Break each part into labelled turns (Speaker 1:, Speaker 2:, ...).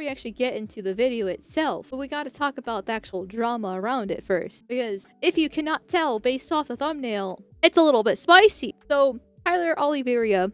Speaker 1: we actually get into the video itself, but we gotta talk about the actual drama around it first. Because if you cannot tell based off the thumbnail, it's a little bit spicy. So, Tyler Oliveira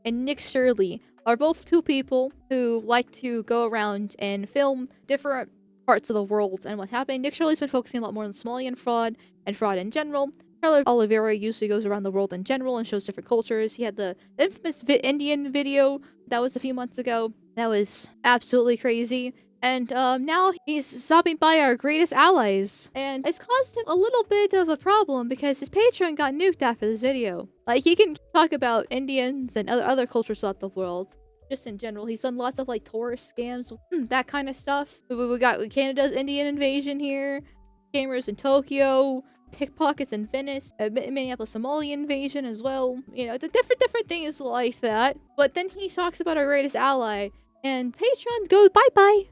Speaker 1: and Nick Shirley are both two people who like to go around and film different parts of the world and what's happening. Nick Shirley's been focusing a lot more on Somalian fraud and fraud in general. Tyler Oliveira usually goes around the world in general and shows different cultures. He had the infamous Indian video that was a few months ago. That was absolutely crazy. And now he's stopping by our greatest allies. And it's caused him a little bit of a problem because his Patreon got nuked after this video. Like, he can talk about Indians and other cultures throughout the world. Just in general. He's done lots of, like, tourist scams, that kind of stuff. We got Canada's Indian invasion here. Cameras in Tokyo. Pickpockets in Venice, Minneapolis Somali invasion as well. You know, the different things like that. But then he talks about our greatest ally, and Patreon goes bye-bye.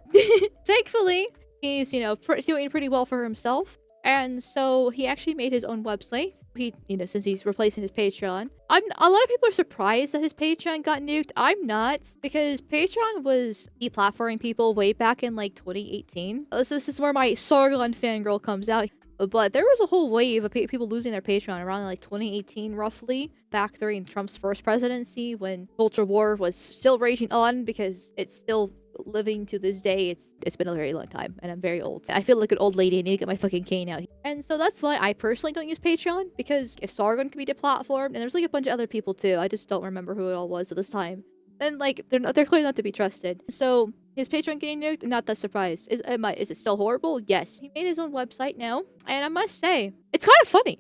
Speaker 1: Thankfully, he's, you know, doing pretty well for himself. And so he actually made his own website. He, you know, since he's replacing his Patreon. A lot of people are surprised that his Patreon got nuked. I'm not, because Patreon was deplatforming people way back in like 2018. This is where my Sargon fangirl comes out. But there was a whole wave of people losing their Patreon around like 2018 roughly, back during Trump's first presidency when culture war was still raging on, because it's still living to this day. It's been a very long time, and I'm very old. I feel like an old lady. I need to get my fucking cane out. And so that's why I personally don't use Patreon, because if Sargon can be deplatformed, and there's like a bunch of other people too, I just don't remember who it all was at this time, then like they're clearly not to be trusted. So his Patreon getting nuked, not that surprised. Is it still horrible? Yes. He made his own website now, and I must say, it's kind of funny.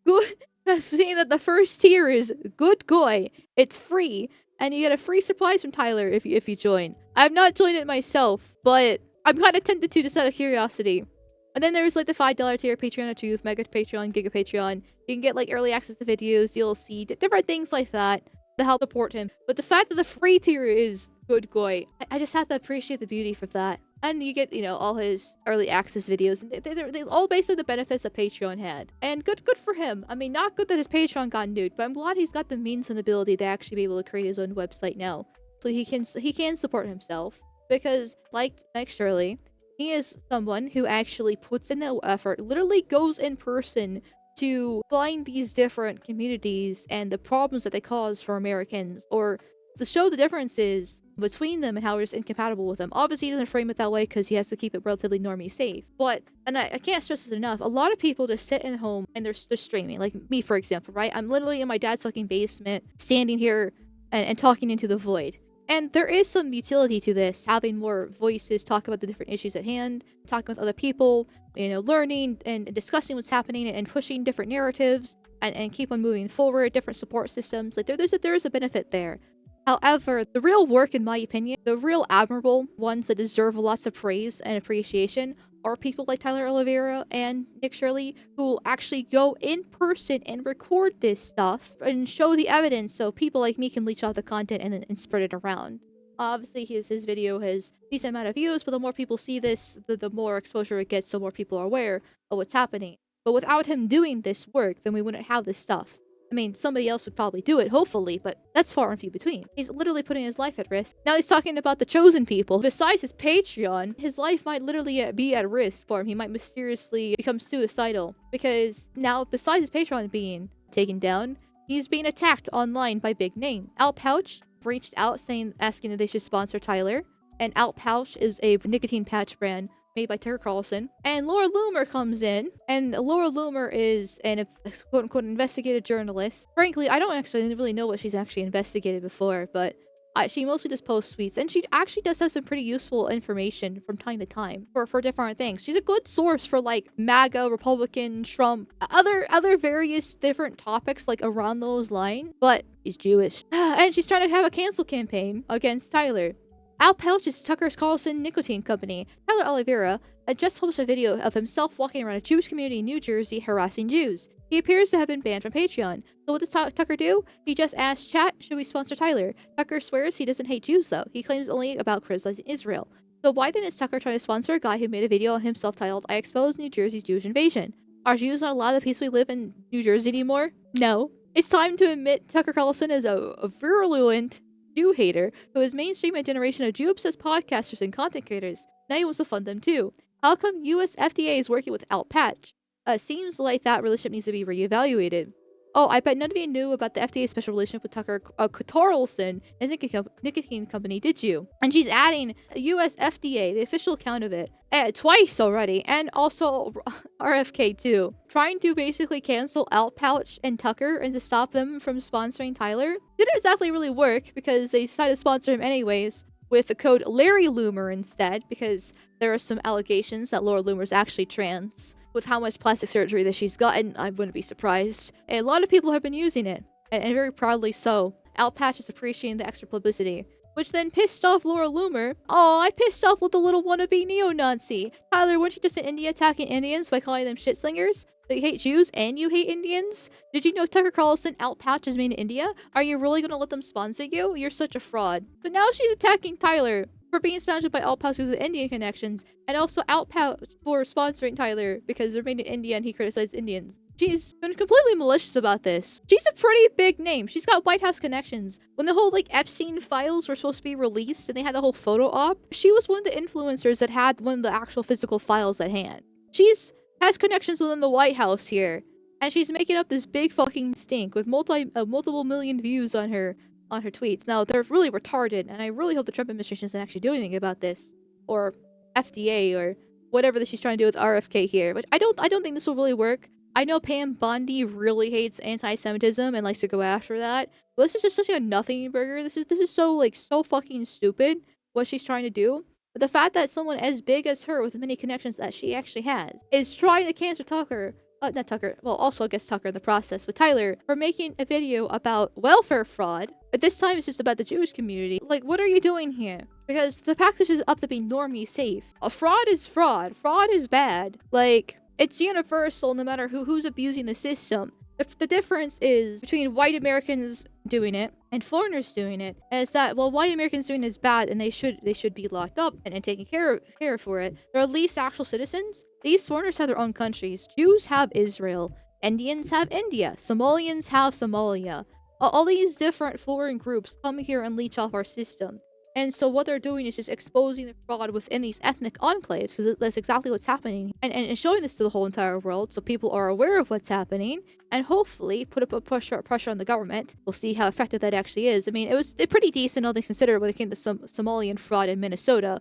Speaker 1: Good. Seeing that the first tier is good guy, it's free, and you get a free supplies from Tyler if you join. I've not joined it myself, but I'm kind of tempted to just out of curiosity. And then there's like the $5 tier, Patreon of Truth, Mega Patreon, Giga Patreon. You can get like early access to videos, DLC, different things like that to help support him. But the fact that the free tier is good guy, I just have to appreciate the beauty for that. And you get, you know, all his early access videos. And they all basically the benefits that Patreon had. And good for him. I mean, not good that his Patreon got nuked, but I'm glad he's got the means and ability to actually be able to create his own website now. So he can support himself. Because, like Shirley, he is someone who actually puts in the effort, literally goes in person to find these different communities and the problems that they cause for Americans, or to show the differences between them and how we're just incompatible with them. Obviously, he doesn't frame it that way because he has to keep it relatively normie safe. But, and I can't stress this enough, a lot of people just sit in home and they're streaming. Like me, for example, right? I'm literally in my dad's fucking basement, standing here and talking into the void. And there is some utility to this, having more voices talk about the different issues at hand, talking with other people, you know, learning and discussing what's happening and pushing different narratives and keep on moving forward, different support systems. Like there is a benefit there. However, the real work, in my opinion, the real admirable ones that deserve lots of praise and appreciation are people like Tyler Oliveira and Nick Shirley, who actually go in person and record this stuff and show the evidence so people like me can leech off the content and spread it around. Obviously, his video has a decent amount of views, but the more people see this, the more exposure it gets, so more people are aware of what's happening. But without him doing this work, then we wouldn't have this stuff. I mean, somebody else would probably do it, hopefully, but that's far and few between. He's literally putting his life at risk. Now he's talking about the chosen people. Besides his Patreon, his life might literally be at risk for him. He might mysteriously become suicidal. Because now, besides his Patreon being taken down, he's being attacked online by big name. Pouch reached out asking that they should sponsor Tyler. And Pouch is a nicotine patch brand made by Tucker Carlson. And Laura Loomer comes in, and Laura Loomer is an quote-unquote investigative journalist. Frankly, I don't actually really know what she's actually investigated before, but she mostly just posts tweets, and she actually does have some pretty useful information from time to time for different things. She's a good source for like MAGA, Republican, Trump, other various different topics like around those lines, but she's Jewish. And she's trying to have a cancel campaign against Tyler. Pouch is Tucker Carlson nicotine company. Tyler Oliveira just posted a video of himself walking around a Jewish community in New Jersey harassing Jews. He appears to have been banned from Patreon. So what does Tucker do? He just asked chat, should we sponsor Tyler? Tucker swears he doesn't hate Jews though. He claims only about criticizing Israel. So why then is Tucker trying to sponsor a guy who made a video on himself titled, I exposed New Jersey's Jewish invasion? Are Jews not allowed to peacefully live in New Jersey anymore? No. It's time to admit Tucker Carlson is a virulent Jew hater who has mainstreamed a generation of Jew-obsessed podcasters and content creators. Now he wants to fund them too. How come US FDA is working with Outpatch? Seems like that relationship needs to be reevaluated. Oh, I bet none of you knew about the FDA's special relationship with Tucker Carlson and his nicotine company, did you? And she's adding US FDA, the official account of it, twice already, and also RFK too. Trying to basically cancel Outpouch and Tucker and to stop them from sponsoring Tyler. Didn't exactly really work because they decided to sponsor him anyways with the code Larry Loomer instead, because there are some allegations that Laura Loomer is actually trans. With how much plastic surgery that she's gotten, I wouldn't be surprised. And a lot of people have been using it, and very proudly so. Outpatch is appreciating the extra publicity, which then pissed off Laura Loomer. Oh, I pissed off with the little wannabe neo-Nazi. Tyler, weren't you just in India attacking Indians by calling them shit-slingers? They hate Jews and you hate Indians? Did you know Tucker Carlson Outpatch is made in India? Are you really gonna let them sponsor you? You're such a fraud. But now she's attacking Tyler for being sponsored by Outpouch because of the Indian connections, and also Outpouch for sponsoring Tyler because they're made in India and he criticized Indians. She's been completely malicious about this. She's a pretty big name. She's got White House connections. When the whole Epstein files were supposed to be released and they had the whole photo op, she was one of the influencers that had one of the actual physical files at hand. Has connections within the White House here, and she's making up this big fucking stink with multiple million views on her tweets. Now, they're really retarded, and I really hope the Trump administration isn't actually doing anything about this, or FDA, or whatever that she's trying to do with RFK here. But I don't think this will really work. I know Pam Bondi really hates anti-Semitism and likes to go after that. But this is just such a nothing burger. This is so fucking stupid what she's trying to do. But the fact that someone as big as her with the many connections that she actually has is trying to cancel Tucker. Not Tucker, well, also I guess Tucker in the process, but Tyler, for making a video about welfare fraud, but this time it's just about the Jewish community. Like, what are you doing here? Because the package is up to be normie safe. A fraud is fraud. Fraud is bad. Like, it's universal no matter who's abusing the system. The difference is between white Americans doing it and foreigners doing it is that, well, white Americans doing it is bad and they should be locked up and taken care of for it. They're at least actual citizens. These foreigners have their own countries. Jews have Israel. Indians have India. Somalians have Somalia. All these different foreign groups come here and leech off our system. And so what they're doing is just exposing the fraud within these ethnic enclaves, because that's exactly what's happening. And showing this to the whole entire world so people are aware of what's happening, and hopefully put up a pressure on the government. We'll see how effective that actually is. I mean, it was pretty decent, all things considered, when it came to some Somalian fraud in Minnesota,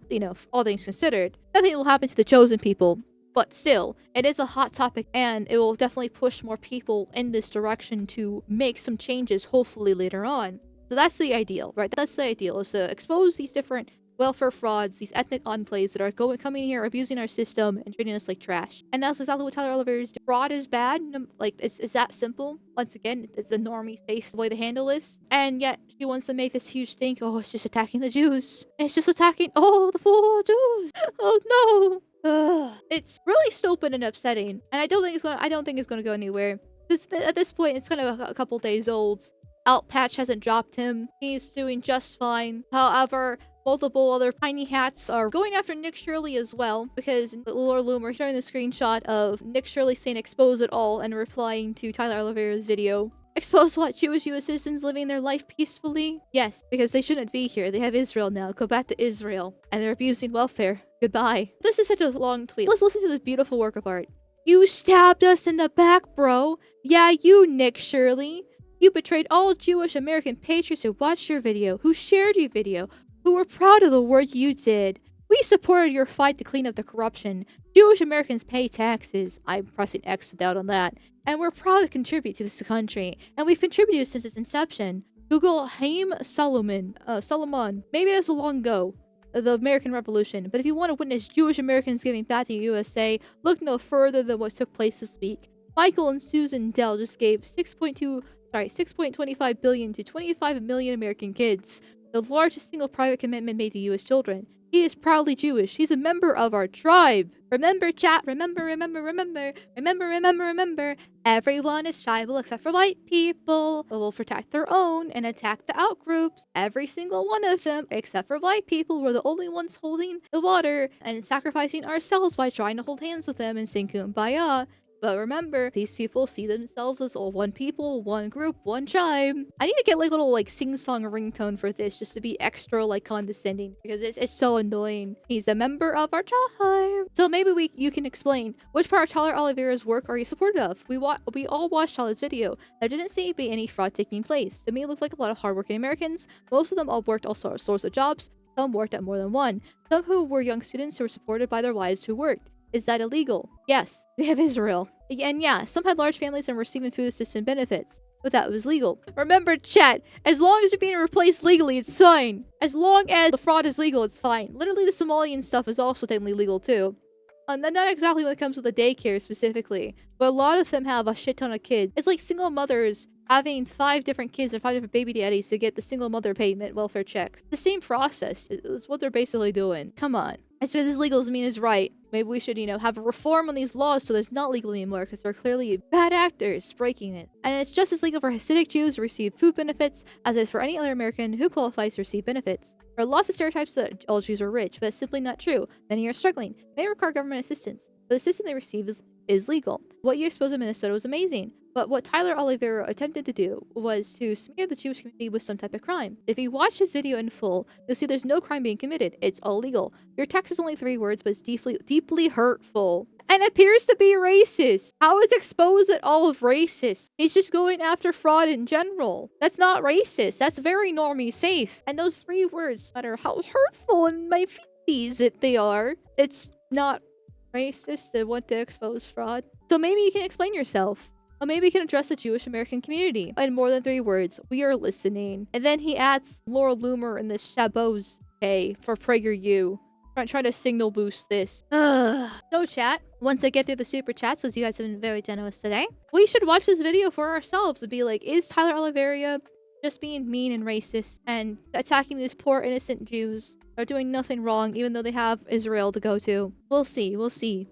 Speaker 1: all things considered. Nothing will happen to the chosen people. But still, it is a hot topic, and it will definitely push more people in this direction to make some changes, hopefully later on. So that's the ideal, right? That's the ideal, is to expose these different welfare frauds, these ethnic enclaves that are coming here, abusing our system, and treating us like trash. And that's exactly what Tyler Oliveira is doing. Fraud is bad. Like, it's that simple. Once again, it's the normie safe way to handle this. And yet, she wants to make this huge thing. Oh, it's just attacking the Jews. It's just attacking all the poor Jews. Oh, no. It's really stupid and upsetting. And I don't think it's gonna go anywhere. At this point, it's kind of a couple days old. Outpatch hasn't dropped him. He's doing just fine. However, multiple other tiny hats are going after Nick Shirley as well, because Laura Loomer showing the screenshot of Nick Shirley saying expose it all and replying to Tyler Oliveira's video. Expose what? Jewish US citizens living their life peacefully? Yes, because they shouldn't be here. They have Israel now. Go back to Israel. And they're abusing welfare. Goodbye. This is such a long tweet. Let's listen to this beautiful work of art. You stabbed us in the back, bro. Yeah, you, Nick Shirley. You betrayed all Jewish American patriots who watched your video, who shared your video, who were proud of the work you did. We supported your fight to clean up the corruption. Jewish Americans pay taxes. I'm pressing X out on that. And we're proud to contribute to this country. And we've contributed since its inception. Google Haim Solomon. Maybe that's a long ago. The American Revolution. But if you want to witness Jewish Americans giving back to the USA, look no further than what took place this week. Michael and Susan Dell just gave 6.25 billion to 25 million American kids, the largest single private commitment made to U.S. children. He is proudly Jewish. He's a member of our tribe. Remember, chat. Remember. Everyone is tribal except for white people who will protect their own and attack the outgroups. Every single one of them, except for white people, we're the only ones holding the water and sacrificing ourselves by trying to hold hands with them and sing Kumbaya. But remember, these people see themselves as all one people, one group, one tribe. I need to get like little like sing-song ringtone for this just to be extra like condescending because it's so annoying. He's a member of our tribe. So maybe you can explain which part of Tyler Oliveira's work are you supportive of? We all watched Tyler's video. There didn't seem to be any fraud taking place. To me, it looked like a lot of hardworking Americans. Most of them all worked all sorts of jobs. Some worked at more than one. Some who were young students who were supported by their wives who worked. Is that illegal? Yes, they have Israel. And yeah, some had large families and were receiving food assistance benefits, but that was legal. Remember, chat, as long as you're being replaced legally, it's fine. As long as the fraud is legal, it's fine. Literally, the Somalian stuff is also technically legal too. Not exactly when it comes to the daycare specifically, but a lot of them have a shit ton of kids. It's like single mothers having 5 different kids and 5 different baby daddies to get the single mother payment welfare checks. The same process. It's what they're basically doing. Come on. As soon as legal doesn't mean it's right. Maybe we should, have a reform on these laws so there's not legal anymore because they're clearly bad actors breaking it. And it's just as legal for Hasidic Jews to receive food benefits as it is for any other American who qualifies to receive benefits. There are lots of stereotypes that all Jews are rich, but it's simply not true. Many are struggling. They require government assistance. But the assistance they receive is legal. What you exposed in Minnesota was amazing. But what Tyler Oliveira attempted to do was to smear the Jewish community with some type of crime. If you watch this video in full, you'll see there's no crime being committed. It's all legal. Your text is only 3 words, but it's deeply hurtful. And appears to be racist. How is exposed at all of racist? He's just going after fraud in general. That's not racist. That's very normie safe. And those 3 words, no matter how hurtful and my feeties they are, it's not racist to want to expose fraud. So maybe you can explain yourself. Or maybe you can address the Jewish American community in more than 3 words. We are listening. And then he adds Laura Loomer in the Shaboz for PragerU. Trying to signal boost this. So chat, once I get through the super chats, because you guys have been very generous today, we should watch this video for ourselves and be like, is Tyler Oliveira just being mean and racist and attacking these poor innocent Jews? Are doing nothing wrong even though they have Israel to go to? We'll see.